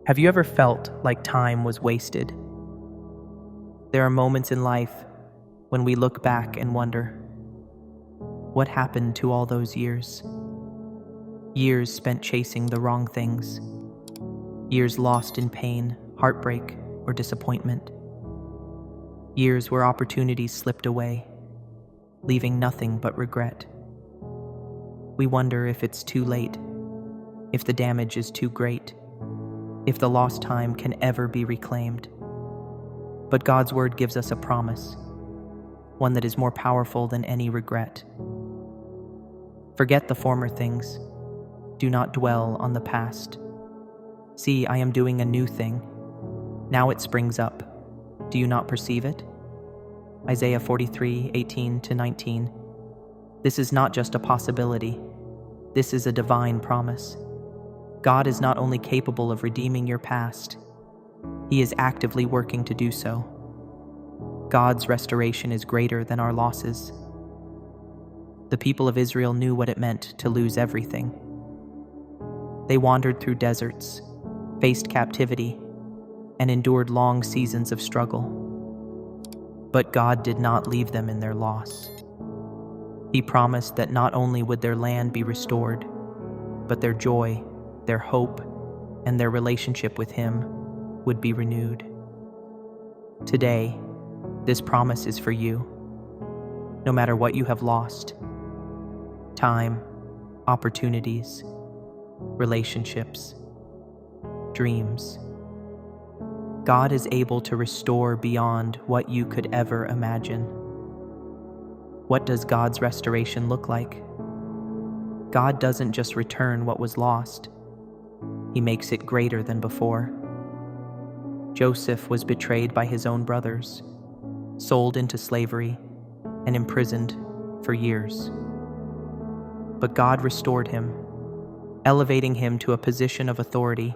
Have you ever felt like time was wasted? There are moments in life when we look back and wonder, what happened to all those years? Years spent chasing the wrong things. Years lost in pain, heartbreak, or disappointment. Years where opportunities slipped away, leaving nothing but regret. We wonder if it's too late, if the damage is too great, if the lost time can ever be reclaimed. But God's word gives us a promise, one that is more powerful than any regret. Forget the former things. Do not dwell on the past. See, I am doing a new thing. Now it springs up. Do you not perceive it? Isaiah 43:18-19. This is not just a possibility. This is a divine promise. God is not only capable of redeeming your past, He is actively working to do so. God's restoration is greater than our losses. The people of Israel knew what it meant to lose everything. They wandered through deserts, faced captivity, and endured long seasons of struggle. But God did not leave them in their loss. He promised that not only would their land be restored, but their joy, their hope, and their relationship with Him would be renewed. Today, this promise is for you. No matter what you have lost, time, opportunities, relationships, dreams, God is able to restore beyond what you could ever imagine. What does God's restoration look like? God doesn't just return what was lost. He makes it greater than before. Joseph was betrayed by his own brothers, sold into slavery, and imprisoned for years. But God restored him, elevating him to a position of authority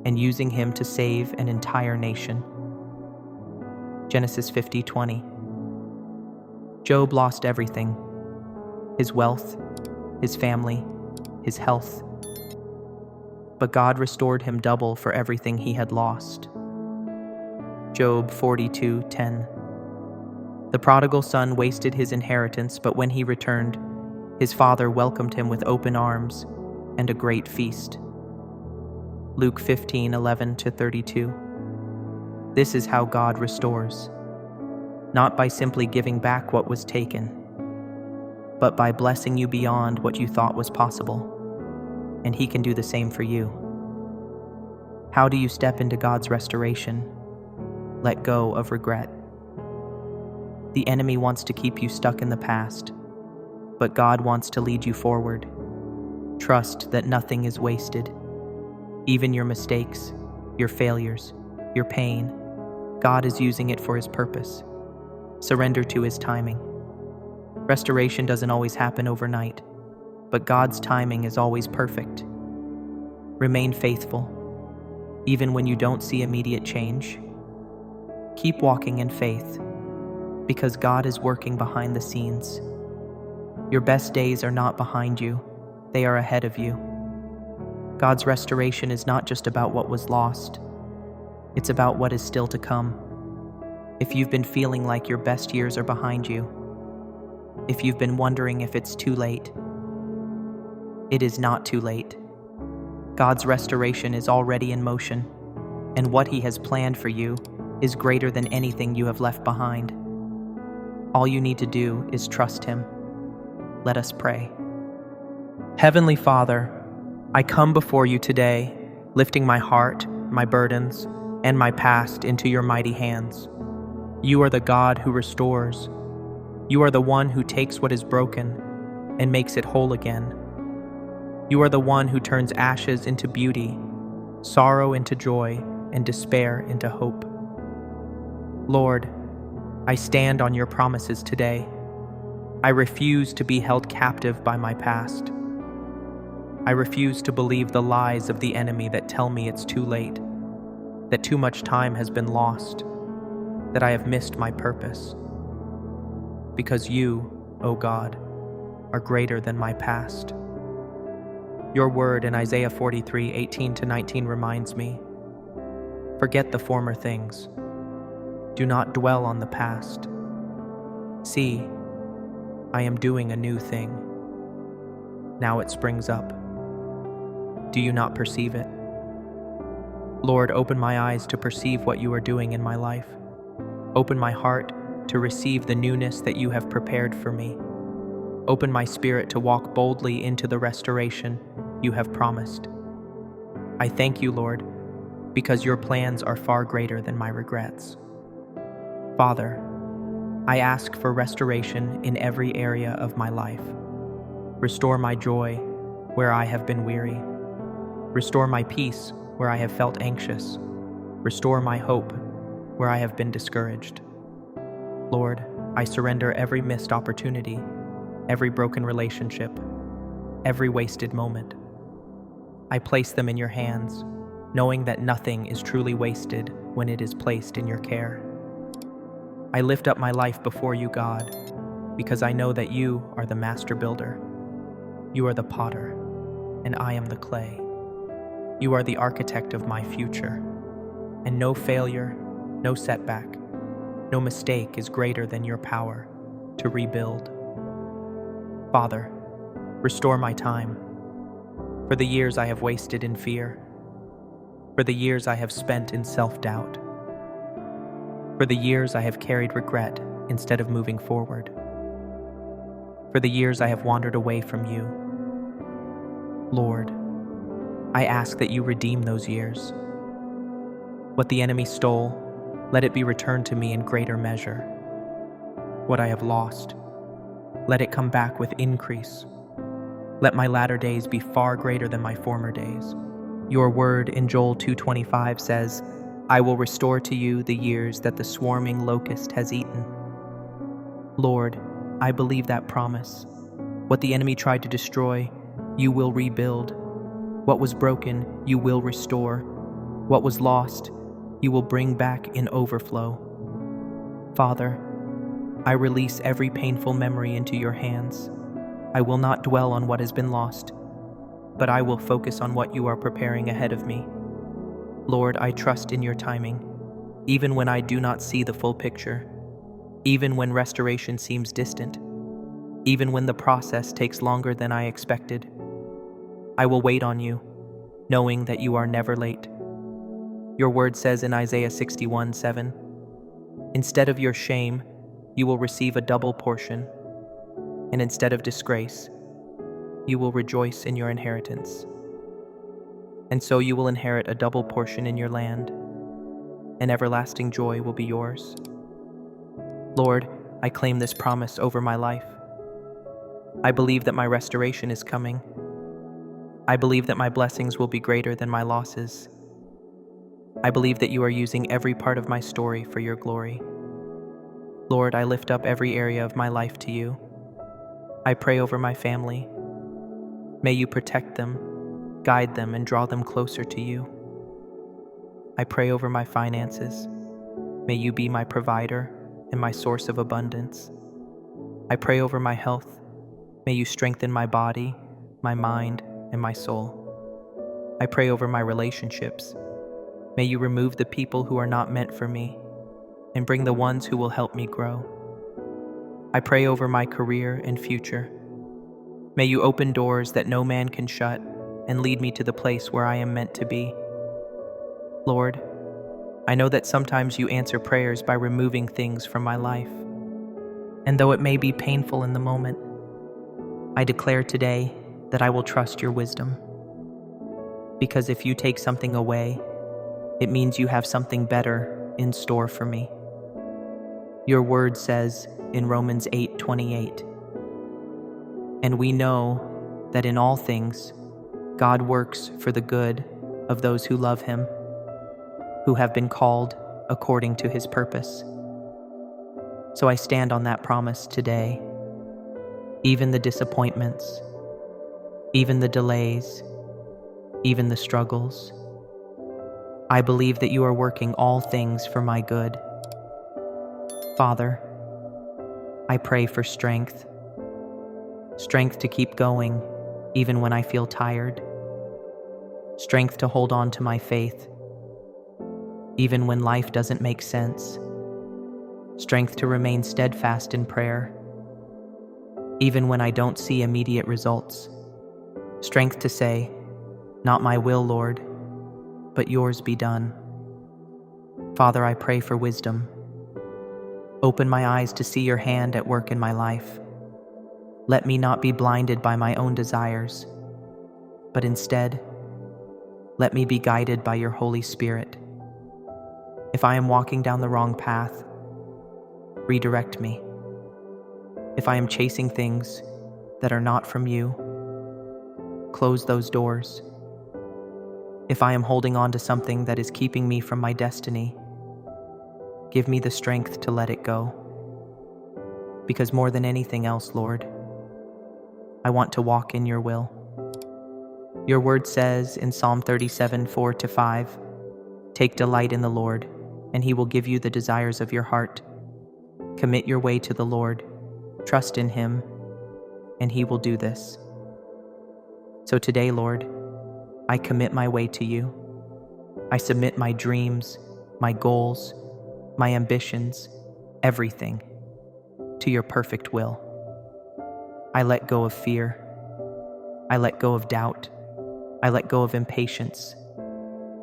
and using him to save an entire nation. Genesis 50:20. Job lost everything: his wealth, his family, his health. But God restored him double for everything he had lost. Job 42:10. The prodigal son wasted his inheritance, but when he returned, his father welcomed him with open arms and a great feast. Luke 15:11-32. This is how God restores, not by simply giving back what was taken, but by blessing you beyond what you thought was possible. And He can do the same for you. How do you step into God's restoration? Let go of regret. The enemy wants to keep you stuck in the past, but God wants to lead you forward. Trust that nothing is wasted. Even your mistakes, your failures, your pain, God is using it for His purpose. Surrender to His timing. Restoration doesn't always happen overnight, but God's timing is always perfect. Remain faithful, even when you don't see immediate change. Keep walking in faith, because God is working behind the scenes. Your best days are not behind you, they are ahead of you. God's restoration is not just about what was lost, it's about what is still to come. If you've been feeling like your best years are behind you, if you've been wondering if it's too late, it is not too late. God's restoration is already in motion, and what He has planned for you is greater than anything you have left behind. All you need to do is trust Him. Let us pray. Heavenly Father, I come before you today, lifting my heart, my burdens, and my past into your mighty hands. You are the God who restores. You are the one who takes what is broken and makes it whole again. You are the one who turns ashes into beauty, sorrow into joy, and despair into hope. Lord, I stand on your promises today. I refuse to be held captive by my past. I refuse to believe the lies of the enemy that tell me it's too late, that too much time has been lost, that I have missed my purpose. Because you, O God, are greater than my past. Your word in Isaiah 43:18-19 reminds me, forget the former things. Do not dwell on the past. See, I am doing a new thing. Now it springs up. Do you not perceive it? Lord, open my eyes to perceive what you are doing in my life. Open my heart to receive the newness that you have prepared for me. Open my spirit to walk boldly into the restoration you have promised. I thank you, Lord, because your plans are far greater than my regrets. Father, I ask for restoration in every area of my life. Restore my joy where I have been weary. Restore my peace where I have felt anxious. Restore my hope where I have been discouraged. Lord, I surrender every missed opportunity, every broken relationship, every wasted moment. I place them in your hands, knowing that nothing is truly wasted when it is placed in your care. I lift up my life before you, God, because I know that you are the master builder. You are the potter, and I am the clay. You are the architect of my future, and no failure, no setback, no mistake is greater than your power to rebuild. Father, restore my time, for the years I have wasted in fear, for the years I have spent in self-doubt, for the years I have carried regret instead of moving forward, for the years I have wandered away from you. Lord, I ask that you redeem those years. What the enemy stole, let it be returned to me in greater measure. What I have lost, let it come back with increase. Let my latter days be far greater than my former days. Your word in Joel 2:25 says, I will restore to you the years that the swarming locust has eaten. Lord, I believe that promise. What the enemy tried to destroy, you will rebuild. What was broken, you will restore. What was lost, you will bring back in overflow. Father, I release every painful memory into your hands. I will not dwell on what has been lost, but I will focus on what you are preparing ahead of me. Lord, I trust in your timing, even when I do not see the full picture, even when restoration seems distant, even when the process takes longer than I expected. I will wait on you, knowing that you are never late. Your word says in Isaiah 61:7, instead of your shame, you will receive a double portion, and instead of disgrace, you will rejoice in your inheritance. And so you will inherit a double portion in your land, and everlasting joy will be yours. Lord, I claim this promise over my life. I believe that my restoration is coming. I believe that my blessings will be greater than my losses. I believe that you are using every part of my story for your glory. Lord, I lift up every area of my life to you. I pray over my family. May you protect them, guide them, and draw them closer to you. I pray over my finances. May you be my provider and my source of abundance. I pray over my health. May you strengthen my body, my mind, and my soul. I pray over my relationships. May you remove the people who are not meant for me and bring the ones who will help me grow. I pray over my career and future. May you open doors that no man can shut and lead me to the place where I am meant to be. Lord, I know that sometimes you answer prayers by removing things from my life. And though it may be painful in the moment, I declare today that I will trust your wisdom. Because if you take something away, it means you have something better in store for me. Your word says in Romans 8:28, and we know that in all things God works for the good of those who love him, who have been called according to his purpose. So I stand on that promise today. Even the disappointments, even the delays, even the struggles, I believe that you are working all things for my good. Father, I pray for strength. strength to keep going even when I feel tired, strength to hold on to my faith even when life doesn't make sense, strength to remain steadfast in prayer even when I don't see immediate results, strength to say, "Not my will, Lord, but yours be done." Father, I pray for wisdom. Open my eyes to see your hand at work in my life. Let me not be blinded by my own desires, but instead, let me be guided by your Holy Spirit. If I am walking down the wrong path, redirect me. If I am chasing things that are not from you, close those doors. If I am holding on to something that is keeping me from my destiny, give me the strength to let it go. Because more than anything else, Lord, I want to walk in your will. Your word says in Psalm 37, 4-5, "Take delight in the Lord, and he will give you the desires of your heart. Commit your way to the Lord, trust in him, and he will do this." So today, Lord, I commit my way to you. I submit my dreams, my goals, my ambitions, everything, to your perfect will. I let go of fear. I let go of doubt. I let go of impatience.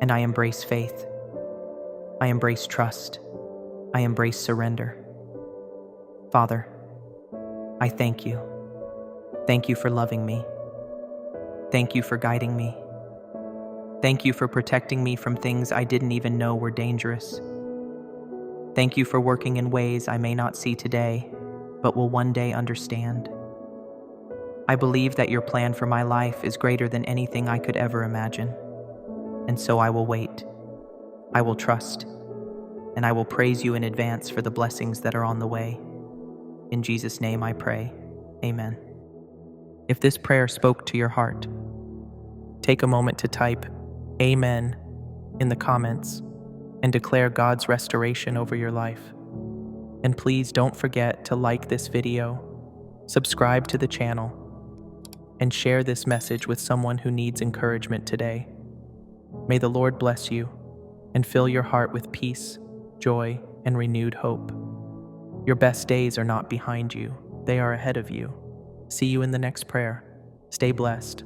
And I embrace faith. I embrace trust. I embrace surrender. Father, I thank you. Thank you for loving me. Thank you for guiding me. Thank you for protecting me from things I didn't even know were dangerous. Thank you for working in ways I may not see today, but will one day understand. I believe that your plan for my life is greater than anything I could ever imagine. And so I will wait. I will trust. And I will praise you in advance for the blessings that are on the way. In Jesus' name I pray. Amen. If this prayer spoke to your heart, take a moment to type "Amen" in the comments and declare God's restoration over your life. And please don't forget to like this video, subscribe to the channel, and share this message with someone who needs encouragement today. May the Lord bless you and fill your heart with peace, joy, and renewed hope. Your best days are not behind you, they are ahead of you. See you in the next prayer. Stay blessed.